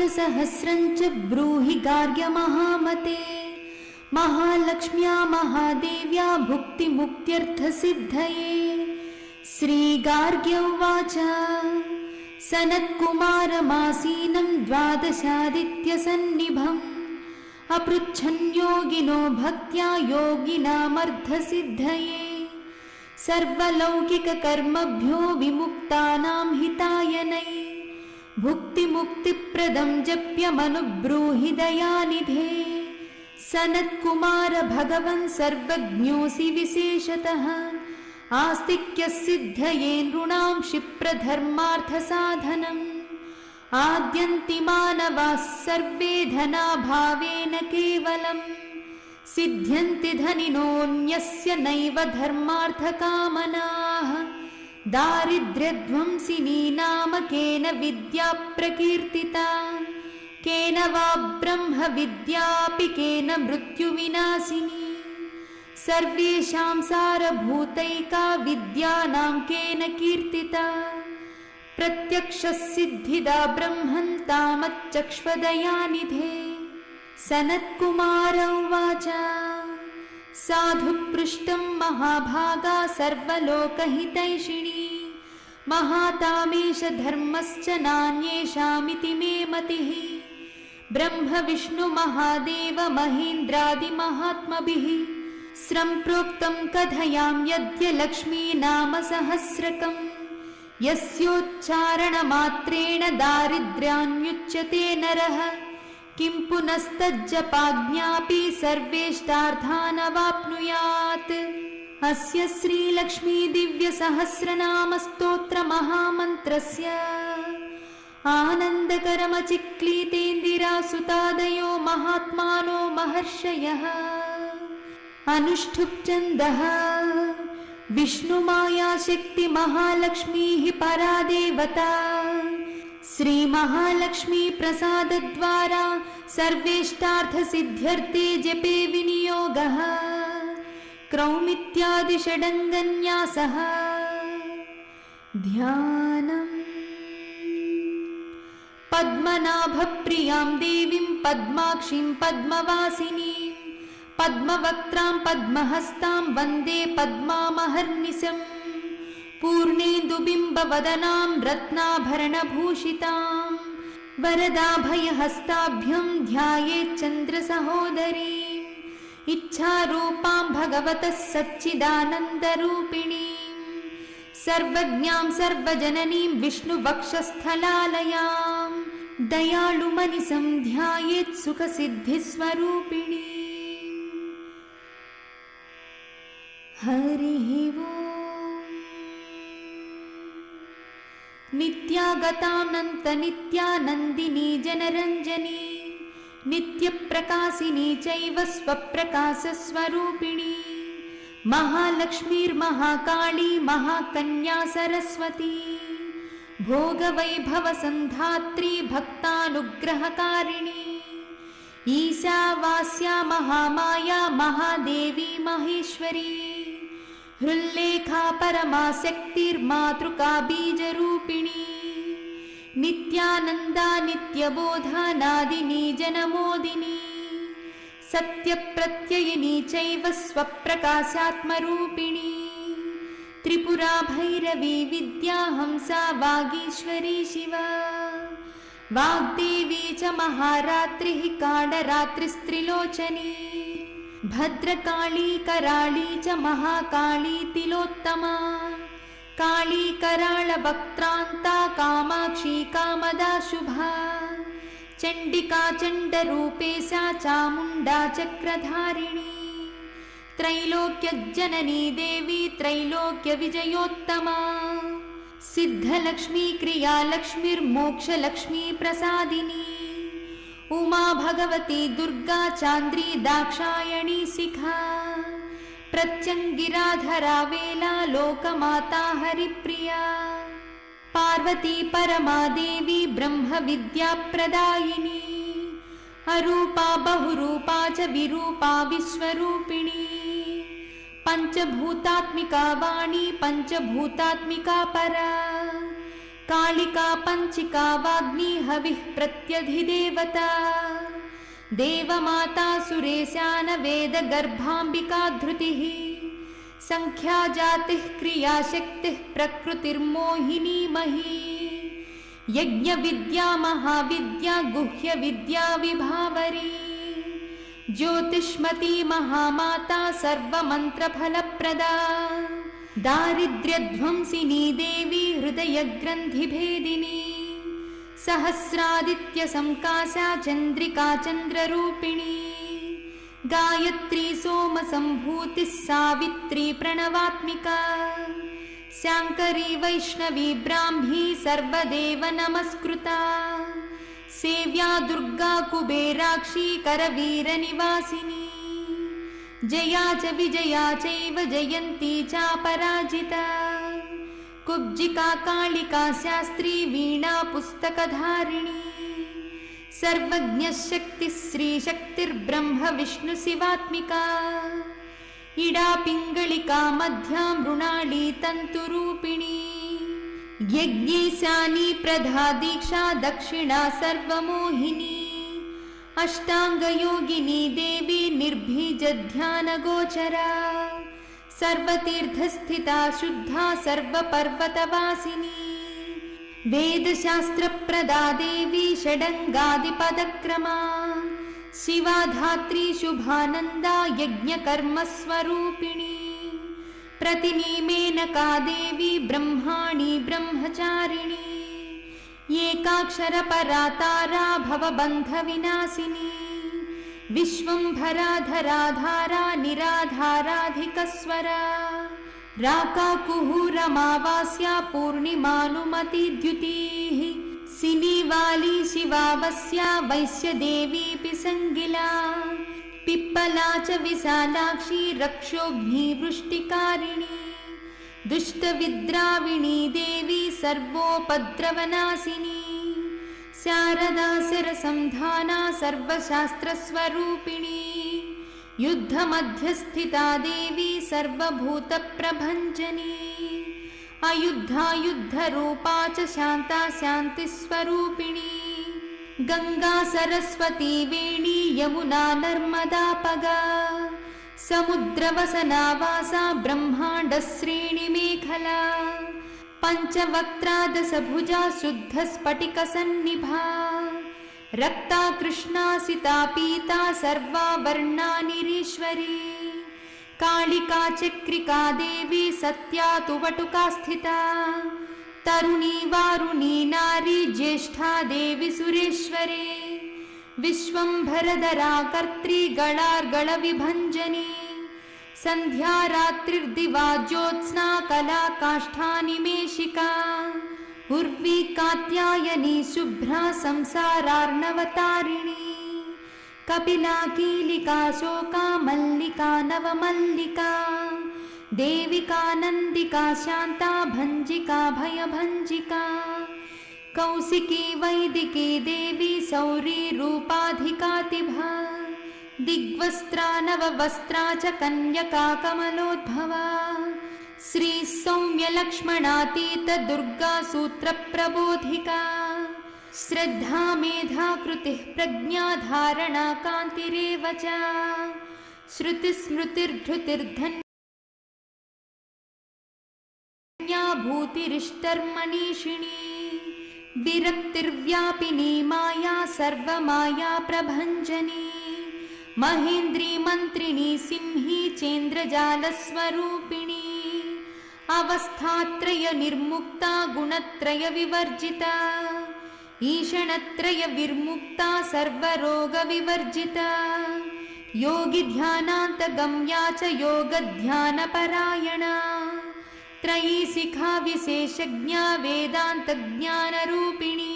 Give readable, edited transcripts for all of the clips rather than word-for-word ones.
पादसहस्रं च ब्रूहि गार्ग्यमहामते। महालक्ष्म्या महादेव्या भुक्तिमुक्त्यर्थसिद्धये। श्रीगार्ग्य उवाच सनत्कुमारमासीनं द्वादशादित्यसन्निभम् अपृच्छन् योगिनो भक्त्या योगिनामर्धसिद्धये। सर्वलौकिककर्मभ्यो विमुक्तानां हितायनै भुक्तिमुक्तिप्रदं जप्यमनुब्रूहि दयानिधे। सनत्कुमार भगवन् सर्वज्ञोऽसि विशेषतः आस्तिक्यसिद्धये नृणां क्षिप्रधर्मार्थसाधनम्। आद्यन्ति मानवाः सर्वे धनाभावेन केवलम् सिद्ध्यन्ति धनिनोऽन्यस्य नैव धर्मार्थकामनाः। दारिद्र्यध्वंसिनी नाम केन विद्या प्रकीर्तिता केन वा ब्रह्म विद्यापि केन मृत्युविनाशिनी। सर्वेषां सारभूतैका विद्यानां केन कीर्तिता प्रत्यक्षसिद्धिदा ब्रह्मन् तामच्चक्ष्वदयानिधे। सनत्कुमार उवाच साधुपृष्टं महाभागा सर्वलोकहितैषिणी महातामेश धर्मश्च नान्येषामिति मे मतिः। ब्रह्म विष्णु महादेव महेन्द्रादिमहात्मभिः सम्प्रोक्तं कथयां यद्य लक्ष्मी नाम सहस्रकम् यस्योच्चारणमात्रेण दारिद्र्यान्युच्यते नरः किं पुनस्तज्जपाज्ञापि सर्वेष्टार्थानवाप्नुयात्। अस्य श्रीलक्ष्मी दिव्यसहस्रनामस्तोत्र महामन्त्रस्य आनन्दकरमचिक्लीतेन्दिरासुतादयो महात्मानो महर्षयः अनुष्ठुप् विष्णुमाया शक्ति महालक्ष्मी परा देवता। श्री महालक्ष्मी प्रसाद द्वारा सर्वेष्टार्थ सिद्ध्यर्थे जपे विनियोगः क्रौमित्यादि षडङ्गन्यासः। ध्यानम् पद्मनाभप्रियां देवीं पद्माक्षीं पद्मवासिनीं पद्मवक्त्रां पद्महस्तां वन्दे पद्मामहर्निशम्। पूर्णेन्दुबिम्बवदनां रत्नाभरणभूषितां वरदाभयहस्ताभ्यं ध्यायेच्चन्द्रसहोदरीम्। इच्छारूपां भगवतः सच्चिदानन्दरूपिणीं सर्वज्ञां सर्वजननीं विष्णुवक्षस्थलालयां दयालुमनिसं ध्यायेत् सुखसिद्धिस्वरूपिणी। हरिः ओम्। नित्यागतानन्तनित्यानन्दिनी जनरञ्जनी नित्यप्रकाशिनी चैव स्वप्रकाशस्वरूपिणी महालक्ष्मीर्महाकाली महाकन्या सरस्वती भोगवैभवसन्धात्री भक्तानुग्रहकारिणी ईशावास्या महामाया महादेवी महेश्वरी हृल्लेखा परमाशक्तिर्मातृका बीजरूपिणी नित्यानन्दा नित्यबोधा नादिनी जनमोदिनी सत्यप्रत्ययिनी चैव स्वप्रकाशात्मरूपिणी त्रिपुरा भैरवी विद्या हंसा वागीश्वरी शिवा वाग्देवी च महारात्रिः कालरात्रिस्त्रिलोचनी भद्रकाली कराली च महाकाली तिलोत्तमा काली कराळवक्त्रान्ता कामाक्षी कामदा शुभा चण्डिका चण्डरूपेशा चामुण्डा चक्रधारिणी त्रैलोक्यजननी देवी त्रैलोक्यविजयोत्तमा सिद्धलक्ष्मी क्रियालक्ष्मीर्मोक्षलक्ष्मी प्रसादिनी उमा भगवती दुर्गा चान्द्री दाक्षायणी शिखा प्रत्यङ्गिराधरा वेला लोकमाता हरिप्रिया पार्वती परमादेवी ब्रह्म विद्याप्रदायिनी अरूपा बहुरूपा च विरूपा विश्वरूपिणी पंचभूतात्मिका वाणी पंचभूतात्मिका परा कालिका पञ्चिका वाग्मी हविः प्रत्यधिदेवता देवमाता सुरेशान वेद गर्भाम्बिका धृतिः संख्या जातिः क्रियाशक्तिः प्रकृतिर्मोहिनी मही यज्ञ विद्या महाविद्या गुह्य विद्या विभावरी ज्योतिष्मती महामाता सर्वमन्त्रफलप्रदा दारिद्र्यध्वंसिनी देवी हृदयग्रन्थिभेदिनी सहस्रादित्यसंकाशा चन्द्रिका चन्द्ररूपिणी गायत्री सोमसम्भूतिः सावित्री प्रणवात्मिका शाङ्करी वैष्णवी ब्राह्मी सर्वदेव नमस्कृता सेव्या दुर्गा कुबेराक्षी करवीरनिवासिनी जया च विजया चैव जयन्ती चापराजिता कुब्जिका कालिका शास्त्री वीणा पुस्तकधारिणी सर्वज्ञशक्तिः श्रीशक्तिर्ब्रह्म विष्णु शिवात्मिका इडा पिङ्गलिका मध्या मृणाली तन्तुरूपिणी यज्ञेशानी प्रधा दीक्षा दक्षिणा सर्वमोहिनी अष्टांगयोगिनी देवी निर्भीजध्यानगोचरा सर्वतीर्थस्थिता शुद्धा सर्वपर्वतवासिनी वेदशास्त्रप्रदा देवी षडङ्गादिपदक्रमा शिवा धात्री शुभानन्दा यज्ञकर्मस्वरूपिणी प्रतिनीमेनका देवी ब्रह्माणी ब्रह्मचारिणी एकाक्षरपरा तारा भवबन्धविनाशिनी विश्वम्भराधराधारा निराधाराधिकस्वरा राकाकुहूरमावास्या पूर्णिमानुमतिद्युतिः सिनीवाली शिवावस्या वैश्यदेवीऽपि सङ्गिला पिप्पला च विशालाक्षी रक्षोघ्निवृष्टिकारिणी दुष्टविद्राविणी देवी सर्वोपद्रवनाशिनी शारदा शिरसंधाना सर्वशास्त्रस्वरूपिणी युद्धमध्यस्थिता देवी सर्वभूतप्रभञ्जनी अयुद्धा युद्धरूपा च शान्ता शान्तिस्वरूपिणी गंगा सरस्वती वेणी यमुना नर्मदापगा समुद्रवसना वासा ब्रह्माण्डश्रेणिमेखला पञ्चवक्त्रा दशभुजा शुद्धस्फटिकसन्निभा रक्ता कृष्णासिता पीता सर्वा वर्णानिरीश्वरी कालिका चक्रिका देवी सत्या तु वटुका स्थिता तरुणी वारुणी नारी ज्येष्ठा देवी सुरेश्वरी विश्वम्भरधरा कर्त्री गणार्गणविभञ्जनी संध्या रात्रिर्दिवा ज्योत्स्ना कला काष्ठानिमेषिका उर्वी कात्यायनी शुभ्रा संसारार्णवतारिणी कपिला कीलिका शोका मल्लिका नवमल्लिका देविका नन्दिका शान्ता भञ्जिका भयभञ्जिका कौशिकी वैदिकी देवी सौरी रूपाधिकातिभा दिग्वस्त्रा नववस्त्रा च कन्यका कमलोद्भवा श्री सौम्य लक्ष्मणातीत दुर्गा सूत्रप्रबोधिका श्रद्धा मेधा कृतिः प्रज्ञा धारणा कान्तिरेव च श्रुतिस्मृतिर्धृतिर्धन्या भूतिरिष्टर्मनीषिणी विरक्तिर्व्यापिनी माया सर्वमाया प्रभञ्जनी महेन्द्री मंत्रिणी सिंही चेन्द्रजालस्वरूपिणी अवस्थात्रय निर्मुक्ता गुणत्रय विवर्जिता ईषणत्रय विर्मुक्ता सर्वरोग विवर्जिता योगी ध्यानान्तगम्या च योग ध्यान परायणा त्रयी शिखा विशेषज्ञा वेदांत ज्ञान रूपिणी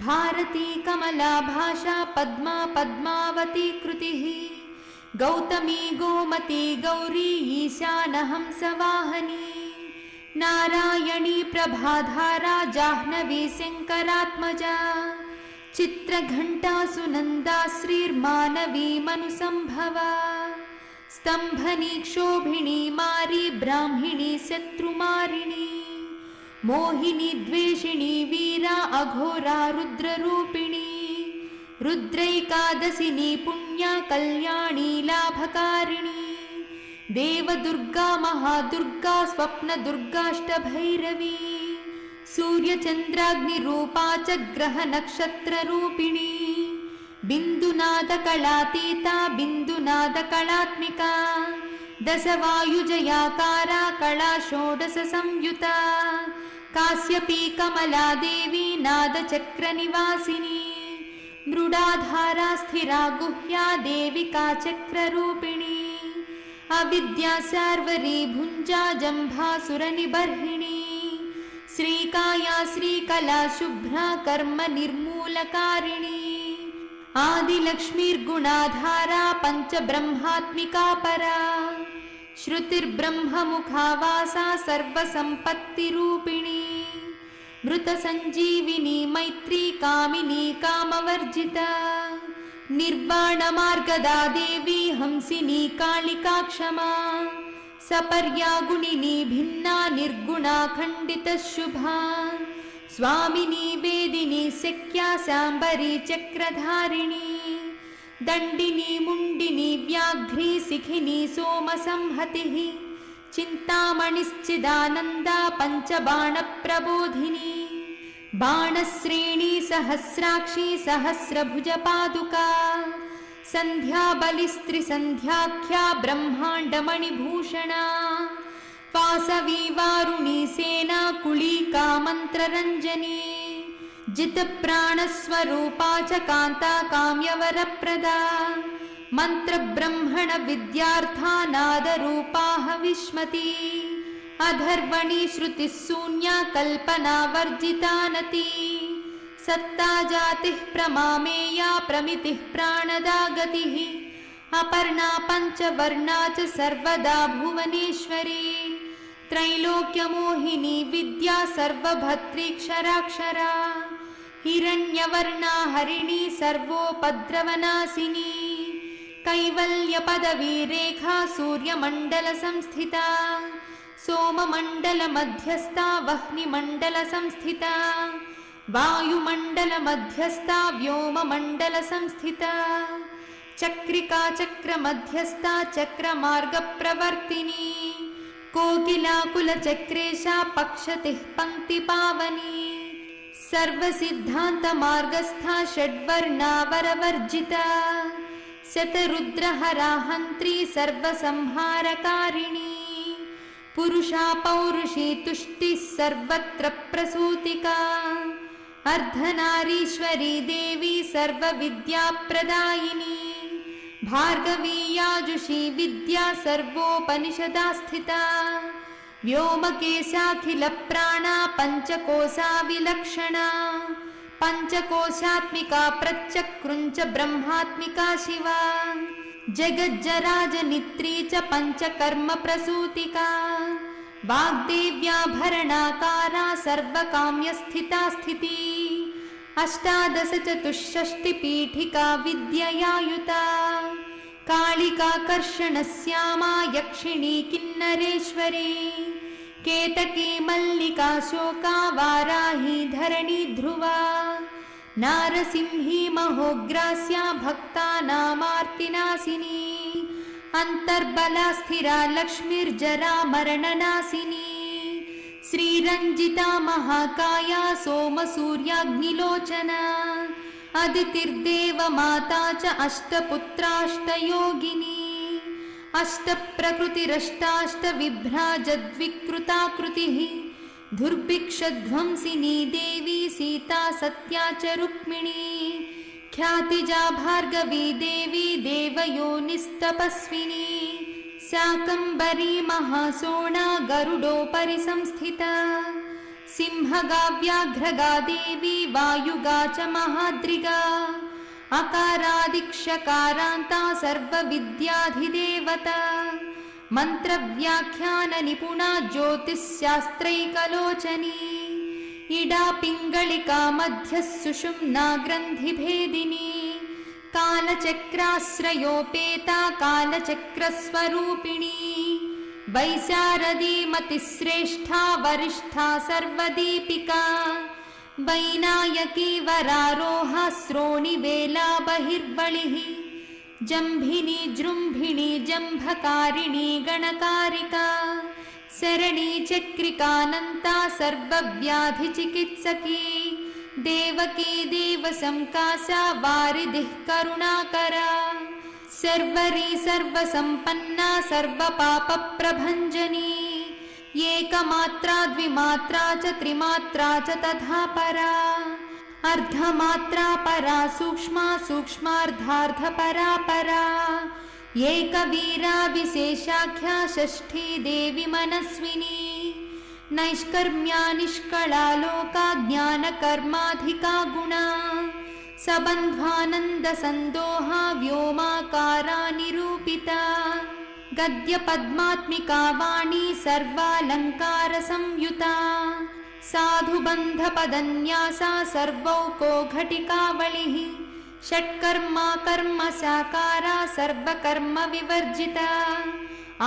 भारती कमला भाषा पद्मा पद्मावती कृतिः गौतमी गोमती गौरी ईशानहंसवाहनी नारायणी प्रभाधारा जाह्नवी शंकरात्मजा चित्रघंटा सुनंदा श्रीर्मानवी मनुसंभवा स्तंभनी क्षोभिणी मारी ब्राह्मिणी शत्रुमारिणी मोहिनी द्वेषिणी वीरा अघोरा रुद्ररूपिणी रुद्रैकादशिनी पुण्या कल्याणी लाभकारिणी देवदुर्गा महादुर्गा स्वप्नदुर्गाष्टभैरवी सूर्यचन्द्राग्निरूपा च ग्रहनक्षत्ररूपिणी बिन्दुनादकलातीता बिन्दुनादकलात्मिका दशवायुजयाकारा कला षोडशसंयुता काश्यपी कमला देवी नादचक्रनिवासिनी मृडाधारा स्थिरा गुह्या देविका चक्ररूपिणी अविद्या सार्वरी भुञ्जा जम्भासुरनिबर्हिणी श्रीकाया श्रीकला शुभ्रा कर्म निर्मूलकारिणी आदिलक्ष्मीर्गुणाधारा पञ्चब्रह्मात्मिका परा श्रुतिर्ब्रह्ममुखावासा सर्वसम्पत्तिरूपिणी मृतसञ्जीविनी मैत्री कामिनी कामवर्जिता निर्वाणमार्गदा देवी हंसिनी कालिका क्षमा सपर्या गुणिनी भिन्ना निर्गुणा खण्डितशुभा स्वामिनी वेदिनी शक्या शाम्बरी चक्रधारिणी दण्डिनी मुण्डिनी व्याघ्री शिखिनी सोमसंहतिः चिन्तामणिश्चिदानन्दा पञ्चबाणप्रबोधिनी बाणश्रेणी सहस्राक्षी सहस्रभुजपादुका सन्ध्याबलिस्त्रिसन्ध्याख्या ब्रह्माण्डमणिभूषणा वासवी वारुणी सेना कुलीका मन्त्ररञ्जनी जितप्राणस्वरूपा च कान्ता काम्यवरप्रदा मन्त्रब्रह्मण विद्यार्था नादरूपाः विस्मती अधर्वणि श्रुतिः शून्या कल्पना वर्जिता नती सत्ता जातिः प्रमामेया प्रमितिः प्राणदा गतिः अपर्णा पञ्चवर्णा च सर्वदा भुवनेश्वरी त्रैलोक्यमोहिनी विद्या सर्वभद्रीक्षराक्षरा हिरण्यवर्णा हरिणी सर्वोपद्रवनाशिनी कैवल्यपदवी रेखा सूर्यमण्डलसंस्थिता सोममण्डलमध्यस्था वह्निमण्डलसंस्थिता वायुमण्डलमध्यस्था व्योममण्डलसंस्थिता चक्रिका चक्रमध्यस्था चक्रमार्गप्रवर्तिनी कोकिलाकुलचक्रेशा पक्षतिः पङ्क्तिपावनी सर्वसिद्धान्तमार्गस्था षड्वर्णावरवर्जिता शतरुद्रहरा हन्त्री सर्वसंहारकारिणी पुरुषा पौरुषी तुष्टिः सर्वत्र प्रसूतिका अर्धनारीश्वरी देवी सर्वविद्याप्रदायिनी भार्गवी याजुषी विद्या सर्वोपनिषदा स्थिता व्योमकेशाखिलप्राणा पञ्चकोशा विलक्षणा पञ्चकोशात्मिका प्रचक्रुञ्च ब्रह्मात्मिका शिवा जगज्जराजनित्री च पञ्चकर्मप्रसूतिका वाग्देव्याभरणाकारा सर्वकाम्यस्थिता स्थिती अष्टादश चतुष्षष्टिपीठिका विद्ययायुता कालिकाकर्षणश्यामा यक्षिणी किन्नरेश्वरी केतकी मल्लिका शोका वाराही धरणी ध्रुवा नारसिंही महोग्रास्या भक्तानामार्तिनाशिनी अन्तर्बला स्थिरा लक्ष्मीर्जरा मरणनाशिनी श्रीरञ्जिता महाकाया सोमसूर्याग्निलोचना अदितिर्देवमाता च अष्टपुत्राष्टयोगिनी अष्टप्रकृतिरष्टाष्टविभ्राजद्विकृताकृतिः दुर्भिक्षध्वंसिनी देवी सीता सत्या च रुक्मिणी ख्यातिजा भार्गवी देवी देवयोनिस्तपस्विनी शाकम्भरी महासोणा गरुडोपरि संस्थिता सिंहगा व्याघ्रगा देवी वायुगा च महाद्रिगा अकारादिक्षकारान्ता सर्वविद्याधिदेवता मन्त्रव्याख्याननिपुणा ज्योतिश्शास्त्रैकलोचनी इडा पिङ्गलिका मध्यः सुषुम्ना ग्रन्थिभेदिनी कालचक्राश्रयोपेता कालचक्रस्वरूपिणी वैशारदी मतिश्रेष्ठा वरिष्ठा सर्वदीपिका वैनायकी वरारोहा श्रोणिवेला बहिर्बलिः जम्भिनी जृम्भिणी जम्भकारिणी गणकारिका शरणी चक्रिकानन्ता सर्वव्याधिचिकित्सकी देवकी देवसंकासा वारिधिः करुणाकरा सर्वरी सर्वसम्पन्ना सर्वपापप्रभञ्जनी एकमात्रा द्विमात्रा च त्रिमात्रा च तथा परा अर्धमात्रा परा सूक्ष्मा सूक्ष्मार्धार्धपरा परा एकवीरा विशेषाख्या षष्ठी देवी मनस्विनी नैष्कर्म्या निष्कला लोका ज्ञानकर्माधिका गुणा सबन्ध्वानन्दसन्दोहा व्योमाकारा निरूपिता गद्यपद्मात्मिका वाणी सर्वालङ्कारसंयुता साधुबन्धपदन्यासा सर्वौको घटिकावलिः षट्कर्मा कर्मसाकारा सर्वकर्मविवर्जिता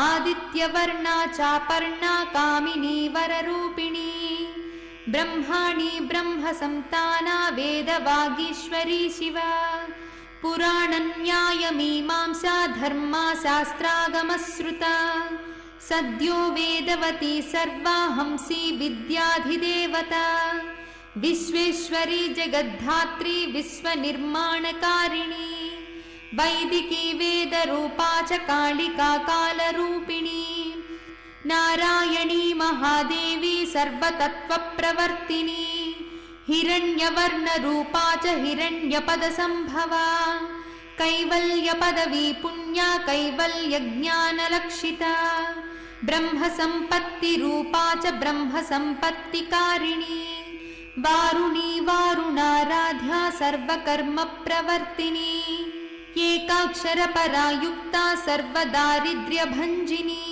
आदित्यवर्णा चापर्णा कामिनी वररूपिणी ब्रह्माणि ब्रह्मसंताना वेदवागीश्वरी शिवा पुराणन्यायमीमांसा धर्मा शास्त्रागमश्रुता सद्यो वेदवती सर्वा हंसी विद्याधिदेवता विश्वेश्वरी जगद्धात्री विश्वनिर्माणकारिणी वैदिकी वेदरूपा च कालिका कालरूपिणी नारायणी महादेवी सर्वतत्त्वप्रवर्तिनी हिरण्यवर्णरूपा च हिरण्यपदसम्भवा कैवल्यपदवी पुण्या कैवल्यज्ञानलक्षिता ब्रह्मसम्पत्तिरूपा च ब्रह्मसम्पत्तिकारिणी वारुणी वारुणाराध्या सर्वकर्मप्रवर्तिनी एकाक्षरपरा युक्ता सर्वदारिद्र्यभञ्जिनी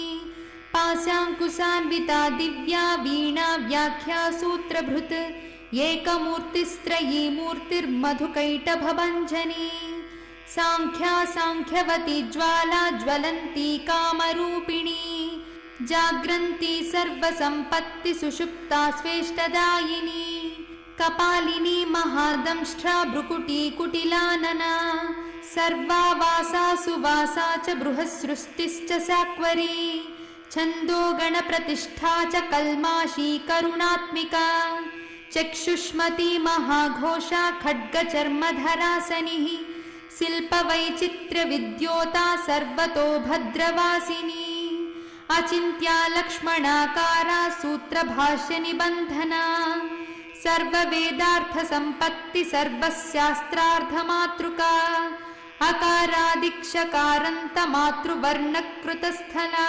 पाशाङ्कुशान्विता दिव्या वीणा व्याख्या सूत्रभृत् एकमूर्तिस्त्रयी मूर्तिर्मधुकैटभभञ्जनी साङ्ख्या साङ्ख्यवती ज्वाला ज्वलन्ती कामरूपिणी जाग्रन्ती सर्वसम्पत्ति सुषुप्ता स्वेष्टदायिनी कपालिनी महादंष्ट्रा भ्रुकुटी कुटिलानना सर्वावासा सुवासा च बृहस्सृष्टिश्च साक्वरी छन्दो गणप्रतिष्ठा च कल्माशी करुणात्मिका चक्षुष्मती महाघोषा खड्गचर्मधरासनिः शिल्पवैचित्र्यविद्योता सर्वतो भद्रवासिनी अचिन्त्या लक्ष्मणाकारा सूत्रभाष्यनिबन्धना सर्ववेदार्थसम्पत्ति सर्वशास्त्रार्थमातृका अकारादिक्षकारान्तमातृवर्णकृतस्थला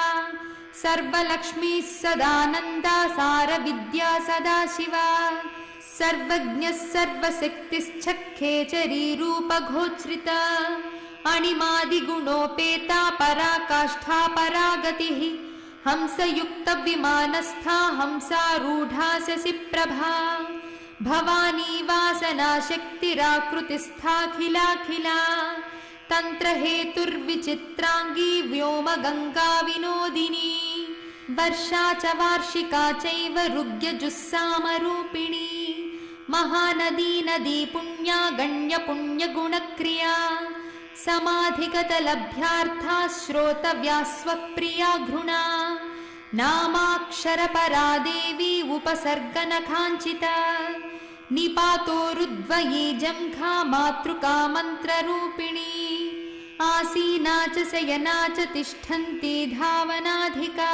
सर्वलक्ष्मीः सदानन्दा सारविद्या सदाशिवा सर्वज्ञः सर्वशक्तिश्चखेचरी रूपघोच्छ्रिता अणिमादिगुणोपेता पराकाष्ठा परागतिः हंसयुक्तविमानस्था हंसारूढा शशिप्रभा भवानी वासनाशक्तिराकृतिस्थाखिलाखिला तन्त्रहेतुर्विचित्राङ्गी व्योमगङ्गा विनोदिनी वर्षा च वार्षिका चैव ऋग्यजुस्सामरूपिणी महानदी नदी पुण्या गण्यपुण्यगुणक्रिया समाधिगतलभ्यार्था श्रोतव्या स्वप्रिया घृणा नामाक्षरपरा देवी उपसर्गनखाञ्चिता निपातोरुद्वयी जङ्घा मातृका मन्त्ररूपिणी आसीना च शयना च तिष्ठन्ती धावनाधिका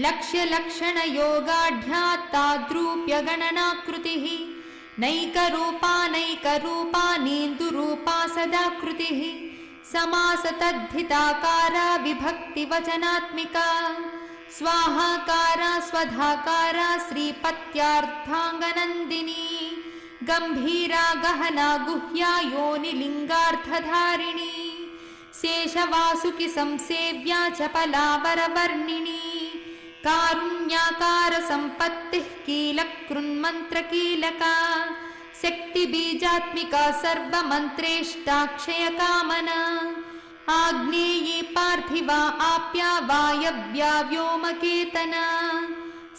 लक्ष्यलक्षणयोगाढ्या ताद्रूप्यगणनाकृतिः नैकरूपा नेन्दुरूपा सदाकृतिः समासतद्धिताकारा विभक्तिवचनात्मिका स्वाहाकारा स्वधाकारा श्रीपत्यार्थाङ्गनन्दिनी गम्भीरा गहना गुह्या योनिलिङ्गार्थधारिणी शेषवासुकि संसेव्या चपलावरवर्णिनी कारुण्याकार सम्पत्तिः कीलकृन्मन्त्रकीलका शक्तिबीजात्मिका सर्वमन्त्रेष्टाक्षयकामना आग्नेये पार्थिवा आप्या वायव्या व्योमकेतना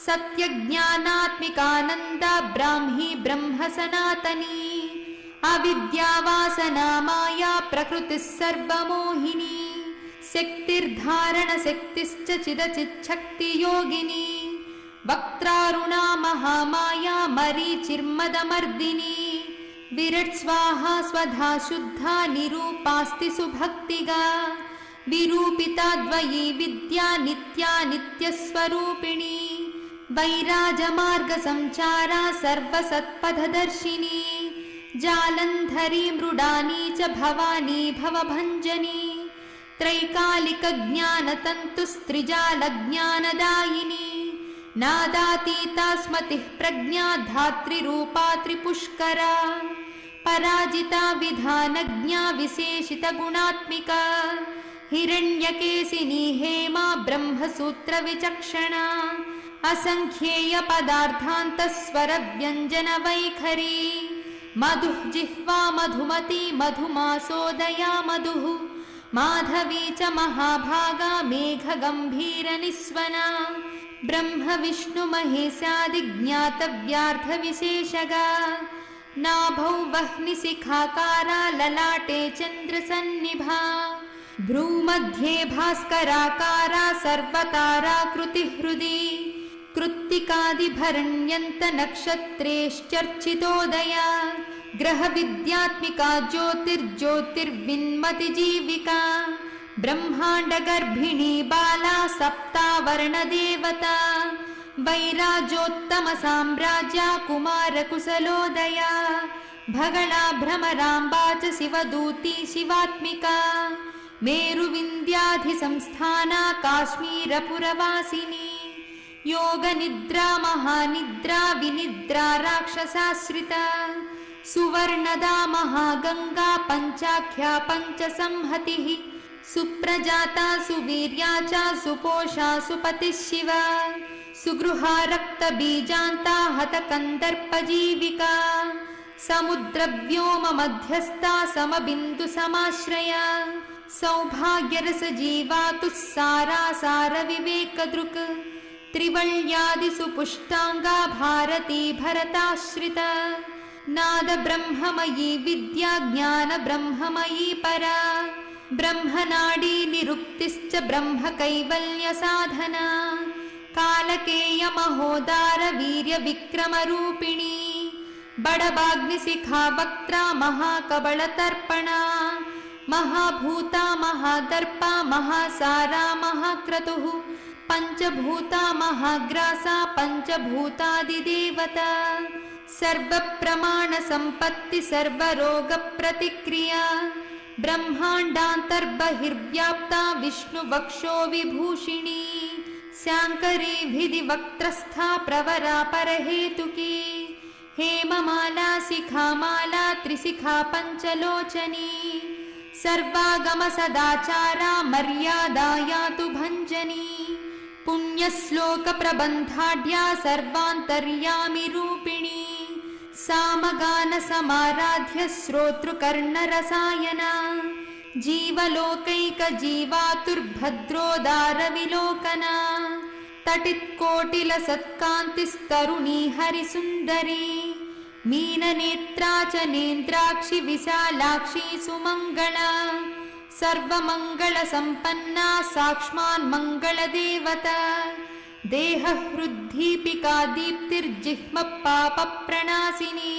सत्यज्ञानात्मिकानन्दा ब्राह्मी ब्रह्म सनातनी अविद्यावासना माया प्रकृतिः सर्वमोहिनी शक्तिर्धारणशक्तिश्च चिदचिच्छक्तियोगिनी वक्त्रारुणा महामाया मरीचिर्मदमर्दिनी विरट् स्वाहा स्वधा शुद्धा निरूपास्ति सुभक्तिगा विरूपिता द्वयी विद्या नित्या नित्यस्वरूपिणी वैराजमार्गसञ्चारा सर्वसत्पथदर्शिनी जालन्धरी मृडानी च भवानी भवभञ्जनी त्रैकालिकज्ञानतन्तुस्त्रिजालज्ञानदायिनी नादातीता स्मतिः प्रज्ञा धातृरूपा त्रिपुष्करा पराजिता विधानज्ञा विशेषितगुणात्मिका हिरण्यकेशिनी हेमा ब्रह्मसूत्रविचक्षणा असङ्ख्येयपदार्थान्तस्वरव्यञ्जनवैखरी मधुः जिह्वा मधुमती मधुमासोदया मधुः माधवी च महाभागा मेघगम्भीरनिस्वना ब्रह्म विष्णु महेशादिज्ञातव्यार्थविशेषगा नाभौ वह्निशिखाकारा ललाटे चन्द्रसन्निभा भ्रूमध्ये भास्कराकारा सर्वताराकृतिः हृदि कृत्तिकादिभरण्यन्त नक्षत्रेश्चर्चितोदया ग्रहविद्यात्मिका ज्योतिर्ज्योतिर्विन्मतिजीविका ब्रह्माण्डगर्भिणी बाला सप्तावर्णदेवता वैराजोत्तमसाम्राज्या कुमारकुशलोदया भगला भ्रमराम्बा च शिवदूती शिवात्मिका मेरुविन्द्याधिसंस्थाना काश्मीरपुरवासिनी योगनिद्रा महानिद्रा विनिद्रा राक्षसाश्रिता सुवर्णदा महागंगा पंचाख्या पंचसंहतिः सुप्रजाता सुवीर्या च सुपोषा सुपतिः शिवा सुगृहा रक्तबीजान्ता हतकन्दर्पजीविका समुद्रव्योम मध्यस्था समबिन्दुसमाश्रया सौभाग्यरसजीवातुः सारा सारविवेकदृक् त्रिवल्यादिसुपुष्टाङ्गा भारती भरताश्रिता नादब्रह्ममयी विद्या ज्ञानब्रह्ममयी परा ब्रह्मनाडी निरुक्तिश्च ब्रह्मकैवल्यसाधना कालकेयमहोदार वीर्यविक्रमरूपिणी बडबाग्निशिखा वक्त्रा महाकबलतर्पणा महाभूता महादर्पा महासारा महाक्रतुः पंचभूता महाग्रासा पंचभूतादिदेवता सर्वप्रमाणसम्पत्ति सर्वरोगप्रतिक्रिया ब्रह्माण्डान्तर्बहिर्व्याप्ता विष्णुवक्षो विभूषिणी शाङ्करी भिदिवक्त्रस्था प्रवरा परहेतुकी हेममाला शिखामाला त्रिशिखा पञ्चलोचनी सर्वागम सदाचारा मर्यादा यातु भञ्जनी पुण्यश्लोकप्रबन्धाढ्या सर्वान्तर्यामि रूपिणी सामगानसमाराध्य श्रोतृकर्णरसायना जीवलोकैकजीवातुर्भद्रोदारविलोकना तटित्कोटिलसत्कान्तिस्तरुणी हरिसुन्दरी मीननेत्रा च नेन्द्राक्षि विशालाक्षी सुमङ्गला सर्वमङ्गलसम्पन्ना साक्ष्मान्मङ्गलदेवता देहहृद्दीपिका दीप्तिर्जिह्मपापप्रणाशिनी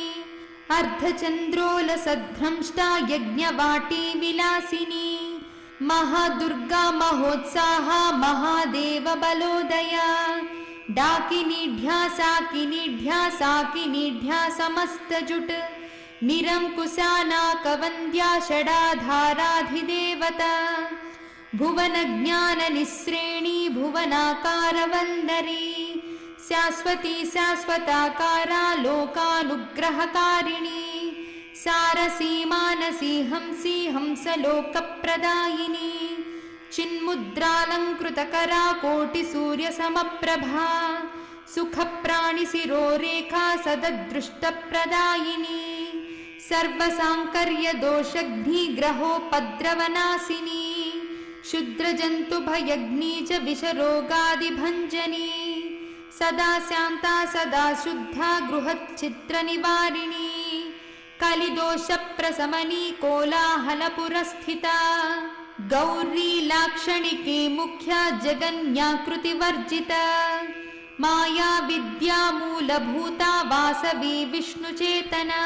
अर्धचन्द्रोलसद्भ्रंष्टा यज्ञवाटी विलासिनी महादुर्गा महोत्साहा महादेवबलोदया डाकिनीढ्या साकिनीढ्या समस्तजुट निरङ्कुशानाकवन्द्या षडाधाराधिदेवता भुवनज्ञाननिःश्रेणी भुवनाकारवन्दरी शाश्वती शाश्वताकारा लोकानुग्रहकारिणी सारसी मानसी हंसी हंसलोकप्रदायिनी चिन्मुद्रालङ्कृतकरा कोटिसूर्यसमप्रभा सुखप्राणिशिरोरेखा सददृष्टप्रदायिनी सर्वसाङ्कर्यदोषघ्निग्रहोपद्रवनाशिनी क्षुद्रजन्तुभयग्नी च विषरोगादिभञ्जनी सदा शान्ता सदा शुद्धा गृहच्छिद्रनिवारिणी कलिदोषप्रशमनी कोलाहलपुरस्थिता गौरी लाक्षणिकी मुख्या जगन्याकृतिवर्जिता माया विद्या मूलभूता वासवी विष्णुचेतना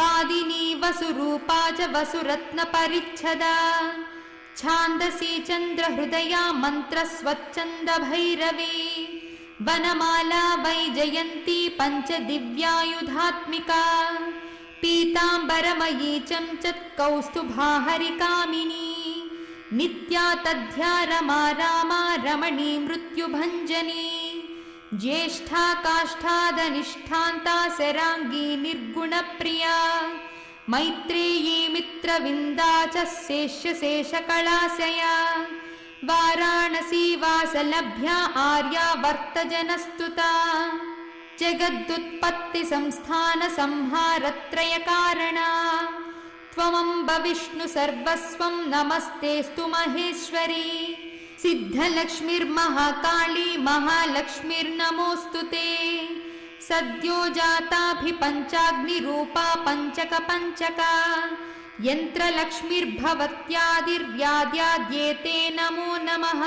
वादिनी वसुरूपा च वसुरत्नपरिच्छदा छान्दसी चन्द्रहृदया मन्त्रस्वच्छन्दभैरवी वनमाला वैजयन्ती पञ्चदिव्यायुधात्मिका पीताम्बरमयी चञ्चत्कौस्तुभाहरिकामिनी नित्या तद्ध्या रमा रामा रमणी मृत्युभञ्जनी ज्येष्ठा काष्ठादनिष्ठान्ता शराङ्गी निर्गुणप्रिया मैत्रेयी मित्रविन्दा च शेषकलाशया वाराणसी वासलभ्या आर्यावर्तजनस्तुता जगदुत्पत्तिसंस्थानसंहारत्रयकारणा त्वमम्ब विष्णु सर्वस्वं नमस्तेऽस्तु महेश्वरी सिद्धलक्ष्मीर्महाकाली महालक्ष्मीर्नमोऽस्तु ते सद्यो जाताभिपञ्चाग्निरूपा पञ्चका यन्त्रलक्ष्मीर्भवत्यादिर्व्याद्याद्येते नमो नमः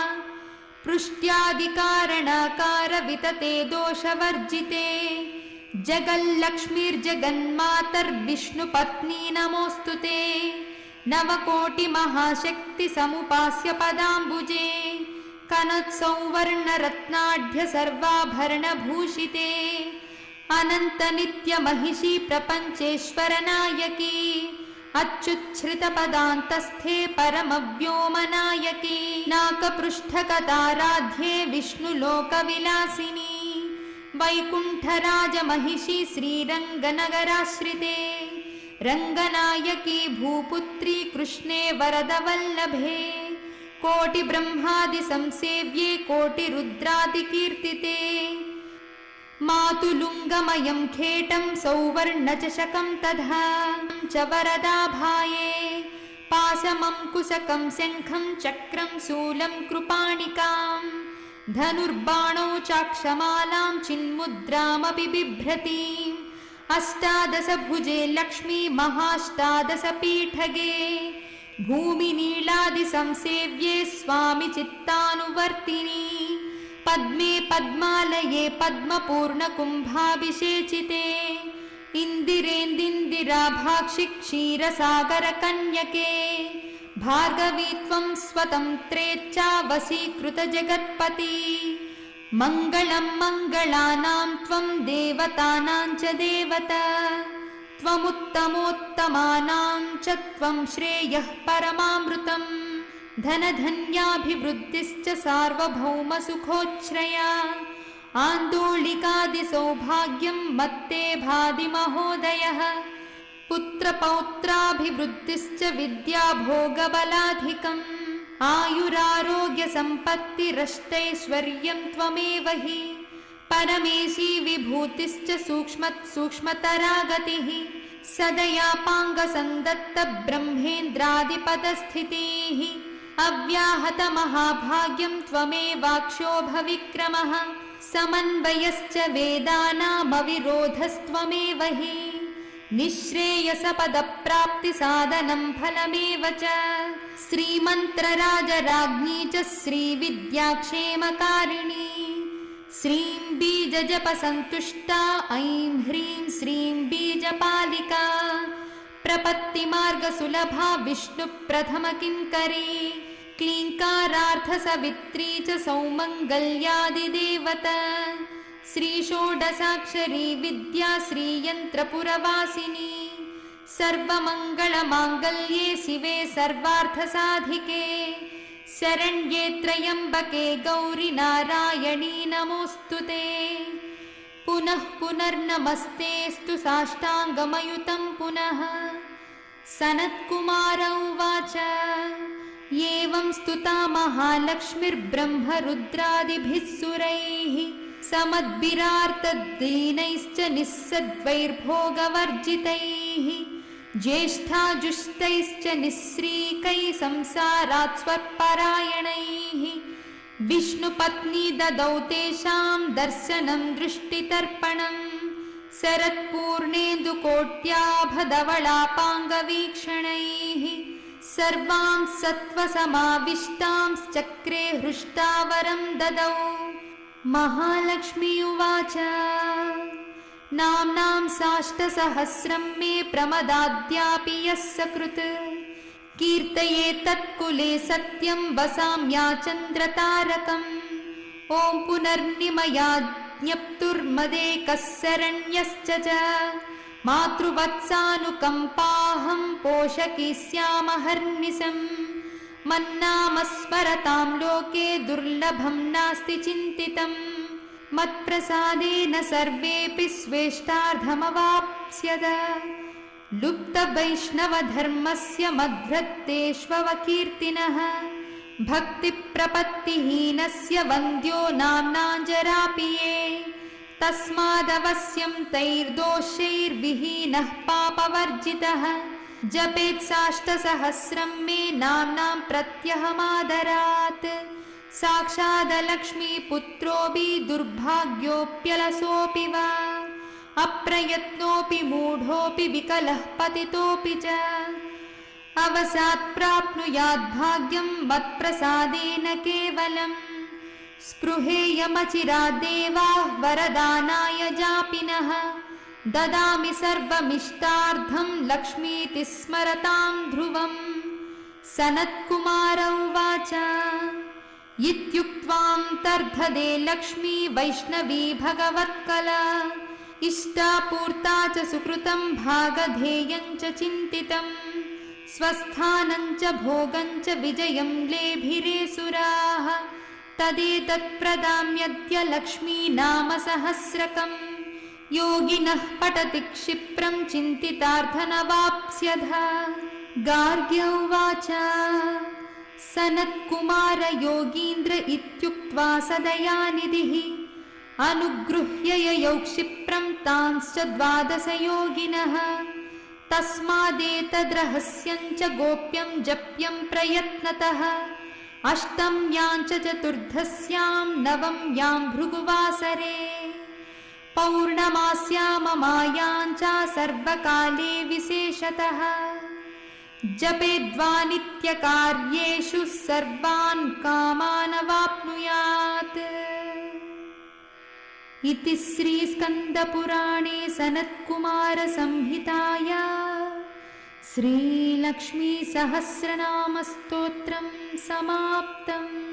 पृष्ट्यादिकारणकार वितते दोषवर्जिते जगल्लक्ष्मीर्जगन्मातर्विष्णुपत्नी नमोऽस्तु ते नवकोटिमहाशक्तिसमुपास्य पदाम्बुजे कनत्सौवर्णरत्नाढ्य सर्वाभरणभूषिते अनन्तनित्यमहिषी प्रपञ्चेश्वरनायकी अच्युच्छ्रितपदान्तस्थे परमव्योमनायकी नाकपृष्ठकताराध्ये विष्णुलोकविलासिनी वैकुण्ठराजमहिषी श्रीरङ्गनगराश्रिते रङ्गनायकी भूपुत्री कृष्णे वरदवल्लभे कोटिब्रह्मादिसंसेव्ये कोटिरुद्रादिकीर्तिते मातुलुङ्गमयं खेटं सौवर्णचषकं तथा च वरदाभाये पाशमङ्कुशकं शङ्खं चक्रं शूलं कृपाणिकां धनुर्बाणौ चाक्षमालां चिन्मुद्रामपि बिभ्रतीम् अष्टादशभुजे लक्ष्मी महाष्टादशपीठगे भूमिनीलादिसंसेव्ये स्वामि चित्तानुवर्तिनी पद्मे पद्मालये पद्मपूर्णकुम्भाभिषेचिते इन्दिरेन्दिराभाक्षि क्षीरसागरकन्यके भार्गवी त्वं स्वतन्त्रेच्छावशीकृतजगत्पति मङ्गलं मङ्गलानां त्वं देवतानां च देवता त्वमुत्तमोत्तमानां च त्वं श्रेयः परमामृतम् धनधन्याभिवृद्धिश्च सार्वभौमसुखोच्छ्रया आन्दोलिकादिसौभाग्यं मत्ते भाति महोदयः पुत्रपौत्राभिवृद्धिश्च विद्याभोगबलाधिकम् आयुरारोग्यसम्पत्तिरष्टैश्वर्यं त्वमेव हि परमेशी विभूतिश्च सूक्ष्मतरा गतिः सदयापाङ्गसन्दत्तब्रह्मेन्द्रादिपदस्थितिः अव्याहतमहाभाग्यं त्वमेवाक्षोभविक्रमः समन्वयश्च वेदानामविरोधस्त्वमेव हि निःश्रेयसपदप्राप्तिसाधनं फलमेव च श्रीमन्त्रराजराज्ञी च श्रीविद्याक्षेमकारिणी श्रीं बीजजपसन्तुष्टा ऐं ह्रीं श्रीं बीजपालिका प्रपत्तिमार्गसुलभा विष्णुप्रथमकिङ्करी क्लीङ्कारार्थसवित्री च सौमङ्गल्यादिदेवता श्रीषोडशाक्षरी विद्या श्रीयन्त्रपुरवासिनी सर्वमङ्गलमाङ्गल्ये शिवे सर्वार्थसाधिके शरण्ये त्र्यम्बके गौरि नारायणी नमोऽस्तु ते पुनः पुनर्नमस्तेऽस्तु साष्टाङ्गमयुतं पुनः सनत्कुमार उवाच एवं स्तुता महालक्ष्मीर्ब्रह्मरुद्रादिभिः सुरैः समद्भिरार्तदीनैश्च निःसद्वैर्भोगवर्जितैः ज्येष्ठाजुष्टैश्च निःश्रीकैः संसारात् स्वपरायणैः विष्णुपत्नी ददौ तेषां दर्शनं दृष्टितर्पणम् शरत्पूर्णेन्दुकोट्याभधवलापाङ्गवीक्षणैः सर्वां सत्त्वसमाविष्टांश्चक्रे हृष्टावरं ददौ। महालक्ष्मी उवाच नाम्नां साष्टसहस्रं मे प्रमदाद्यापि यः सकृत् कीर्तये तत्कुले सत्यं वसाम्याचन्द्रतारकम् ॐ पुनर्निमया ज्ञप्तुर्मदेकः शरण्यश्च च मातृवत्सानुकम्पाहं पोषकी स्यामहर्निशम् मन्नाम स्मरतां लोके दुर्लभं नास्ति चिन्तितम् मत्प्रसादेन सर्वेऽपि स्वेष्टार्धमवाप्स्यत लुप्तवैष्णवधर्मस्य मद्भक्तेष्वकीर्तिनः भक्तिप्रपत्तिहीनस्य वन्द्यो नाम्नाञ्जरापि ये तस्मादवश्यं तैर्दोषैर्विहीनः पापवर्जितः जपेत् साष्टसहस्रं मे नाम्नां प्रत्यहमादरात् साक्षादलक्ष्मीपुत्रोऽपि दुर्भाग्योऽप्यलसोऽपि वा अप्रयत्नोऽपि मूढोऽपि विकलः पतितोऽपि च अवसात् प्राप्नुयाद्भाग्यं मत्प्रसादेन केवलम् स्पृहेयमचिरादेवाः वरदानाय जापिनः ददामि सर्वमिष्टार्थं लक्ष्मीति स्मरतां ध्रुवम्। सनत्कुमार उवाच इत्युक्त्वान्तर्धदे लक्ष्मी वैष्णवी भगवत्कला इष्टापूर्ता च सुकृतं भागधेयं च चिन्तितम् स्वस्थानं च भोगं च विजयं लेभिरे सुराः तदेतत्प्रदाम्यद्य लक्ष्मी नाम सहस्रकम् योगिनः पठति क्षिप्रं चिन्तितार्थनवाप्स्यधा। गार्ग्य उवाच सनत्कुमार योगीन्द्र इत्युक्त्वा सदयानिधिः अनुगृह्य ययौ क्षिप्रं तांश्च 12 योगिनः तस्मादेतद्रहस्यं च गोप्यं जप्यं प्रयत्नतः अष्टम्यां च चतुर्दश्यां नवम्यां भृगुवासरे पौर्णमास्याममायां च सर्वकाले विशेषतः जपेद्वा नित्यकार्येषु सर्वान् कामान् अवाप्नुयात्। इति श्रीस्कन्दपुराणे सनत्कुमारसंहिताया श्रीलक्ष्मीसहस्रनामस्तोत्रं समाप्तम्।